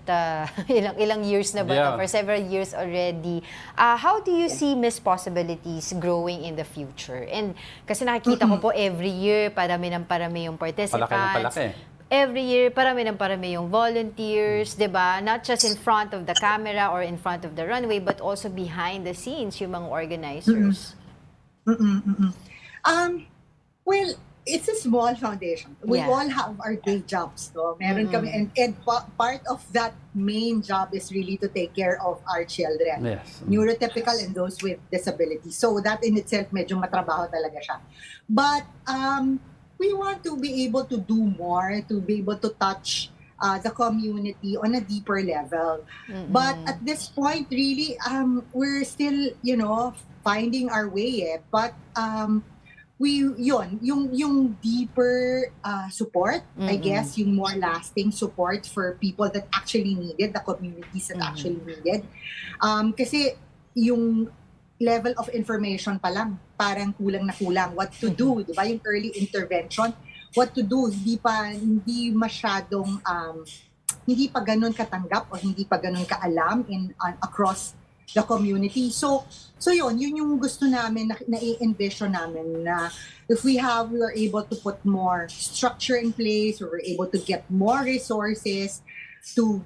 ilang years na ba Yeah. for several years already. How do you see Miss Possibilities growing in the future? And kasi nakikita ko po every year parami yung participants. Palaki. Every year, parami yung volunteers, di ba? Not just in front of the camera or in front of the runway, but also behind the scenes, yung mga organizers. Well, it's a small foundation. We Yeah. all have our day jobs, no? Meron kami, and part of that main job is really to take care of our children. Yes. Neurotypical and those with disabilities. So that in itself, medyo matrabaho talaga siya. But we want to be able to do more, to be able to touch the community on a deeper level. But at this point, really, we're still, finding our way. But yung deeper support, I guess, yung more lasting support for people that actually needed, the communities that actually needed. Kasi yung level of information pa lang, parang kulang na kulang. What to do, di ba? Yung early intervention, what to do, hindi masyadong, hindi pa ganun katanggap o hindi pa ganun kaalam across the community. So yun yung gusto namin, na-envision namin na if we are able to put more structure in place, or we're able to get more resources to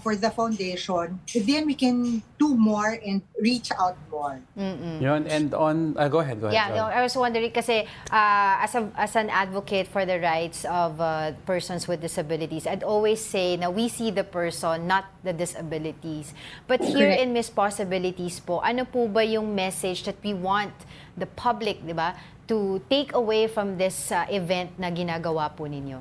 for the foundation, then we can do more and reach out more. Yun, and go ahead. Yeah, sorry. I was wondering kasi as an advocate for the rights of persons with disabilities, I'd always say na we see the person, not the disabilities. But here in Miss Possibilities po, ano po ba yung message that we want the public, di ba, to take away from this event na ginagawa po ninyo?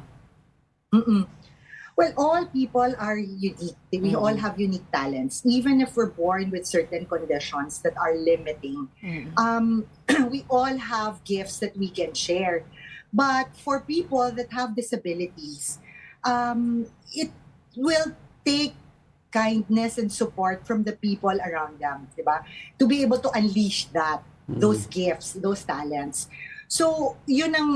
Well, all people are unique. We all have unique talents. Even if we're born with certain conditions that are limiting, we all have gifts that we can share. But for people that have disabilities, it will take kindness and support from the people around them, diba? To be able to unleash those gifts, those talents. So, yun ang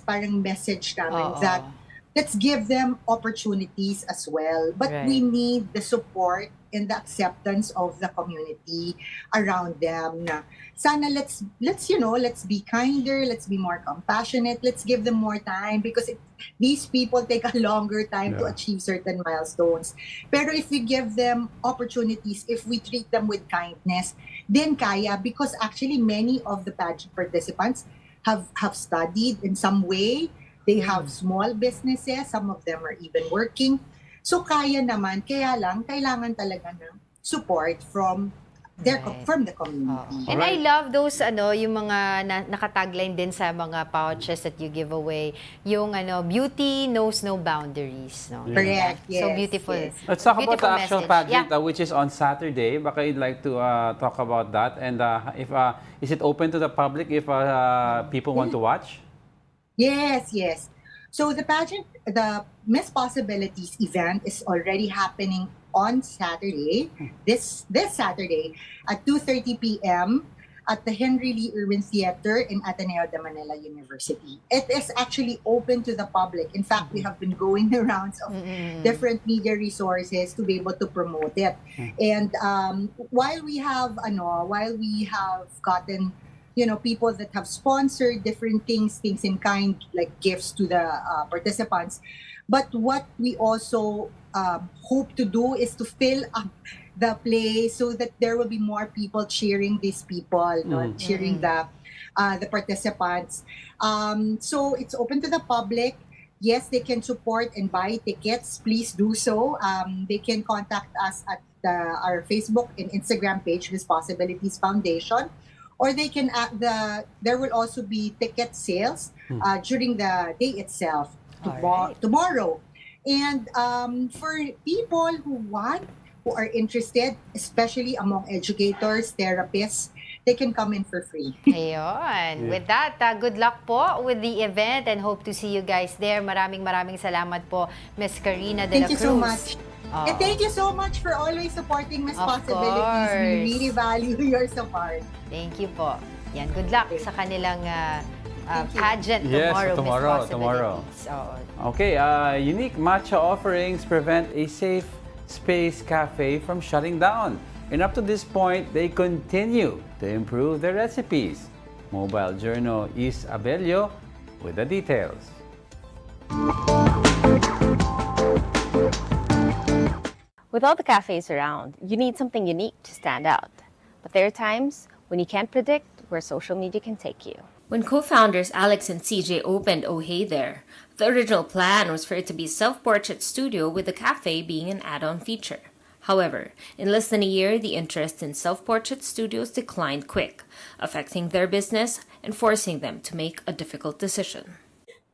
parang message namin that let's give them opportunities as well. But we need the support and the acceptance of the community around them. Na sana let's be kinder, let's be more compassionate, let's give them more time because these people take a longer time to achieve certain milestones. Pero if we give them opportunities, if we treat them with kindness, then kaya, because actually many of the pageant participants have studied in some way. They have small businesses, some of them are even working. So kaya naman, kaya lang, kailangan talaga ng support from from the community. And I love those, yung mga nakatagline din sa mga pouches that you give away. Yung, beauty knows no boundaries. No? Correct, yes. So beautiful. Yes. Let's talk about Beautiful the actual message. pageant, which is on Saturday. Baka you'd like to talk about that. And if is it open to the public if people want to watch? Yes. So the pageant, the Miss Possibilities event is already happening on Saturday, this Saturday at 2:30 p.m. at the Henry Lee Irwin Theater in Ateneo de Manila University. It is actually open to the public. In fact, we have been going the rounds of different media resources to be able to promote it. And while we have gotten people that have sponsored different things in kind, like gifts to the participants. But what we also hope to do is to fill up the place so that there will be more people cheering these people, cheering the participants. So it's open to the public. Yes, they can support and buy tickets. Please do so. They can contact us at our Facebook and Instagram page, Miss Possibilities Foundation. Or they can there will also be ticket sales during the day itself tomorrow. And for people who are interested, especially among educators, therapists, they can come in for free. Ayun. With that, good luck po with the event and hope to see you guys there. Maraming salamat po, Miss Karina de la Cruz. Thank you so much. And thank you so much for always supporting Miss Possibilities. Course. We really value your support. Thank you po. Yan, good luck sa kanilang pageant Yes, tomorrow. tomorrow, Miss tomorrow. Possibilities. Oo. Okay, unique matcha offerings prevent a safe space cafe from shutting down. And up to this point, they continue to improve their recipes. Mobile Journal Is Abelio with the details. With all the cafes around, you need something unique to stand out. But there are times when you can't predict where social media can take you. When co-founders Alex and CJ opened Oh Hey There, the original plan was for it to be a self-portrait studio with the cafe being an add-on feature. However, in less than a year, the interest in self-portrait studios declined quick, affecting their business and forcing them to make a difficult decision.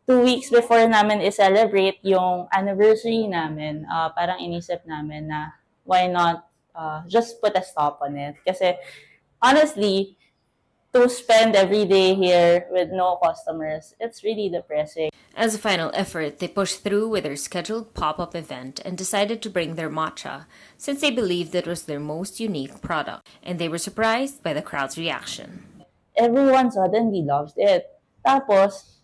2 weeks before namin i-celebrate yung anniversary namin, parang inisip namin na why not just put a stop on it. Kasi honestly, to spend every day here with no customers, it's really depressing. As a final effort, they pushed through with their scheduled pop-up event and decided to bring their matcha, since they believed it was their most unique product, and they were surprised by the crowd's reaction. Everyone suddenly loved it. Tapos,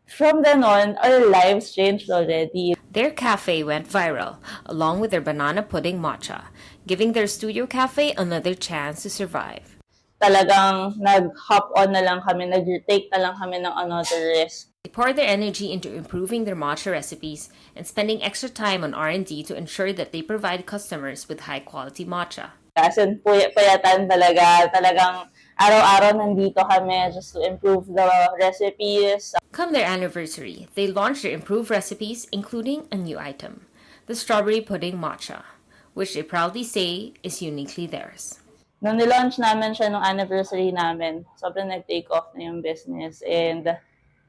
from then on, our lives changed already. Their cafe went viral, along with their banana pudding matcha, giving their studio cafe another chance to survive. Talagang nag-hop on na lang kami, nag-take na lang kami ng another risk. They poured their energy into improving their matcha recipes and spending extra time on R&D to ensure that they provide customers with high-quality matcha. As in, puyatan talaga. Talagang araw-araw nandito kami just to improve the recipes. Come their anniversary, they launched their improved recipes, including a new item, the strawberry pudding matcha, which they proudly say is uniquely theirs. Nung nilaunch namin siya nung anniversary namin, sobrang nag-take off na yung business. And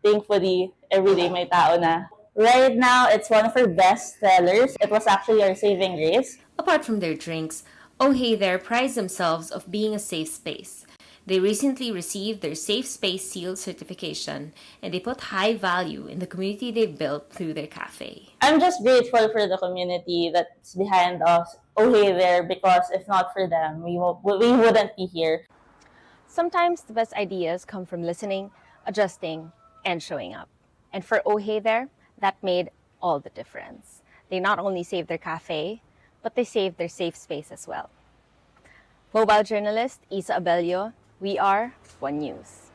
thankfully, everyday may tao na. Right now, it's one of our best sellers. It was actually our saving grace. Apart from their drinks, Oh Hey There prides themselves of being a safe space. They recently received their Safe Space Seal certification, and they put high value in the community they've built through their cafe. I'm just grateful for the community that's behind us, Oh Hey There, because if not for them, we wouldn't be here. Sometimes the best ideas come from listening, adjusting, and showing up. And for Oh Hey There, that made all the difference. They not only saved their cafe, but they saved their safe space as well. Mobile journalist Isa Abelio, we are One News.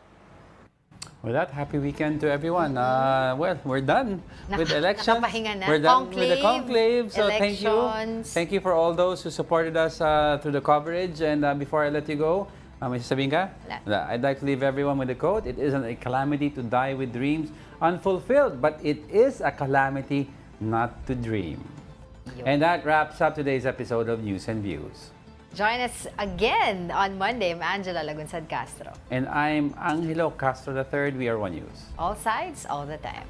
With that, happy weekend to everyone. Well, we're done with elections. Nakapahinga na. We're done with the conclave. So Elections. Thank you for all those who supported us through the coverage. And before I let you go, may sasabihin ka? Wala. I'd like to leave everyone with a quote. It isn't a calamity to die with dreams unfulfilled, but it is a calamity not to dream. And that wraps up today's episode of News and Views. Join us again on Monday. I'm Angela Lagunsad Castro. And I'm Angelo Castro III. We are One News. All sides, all the time.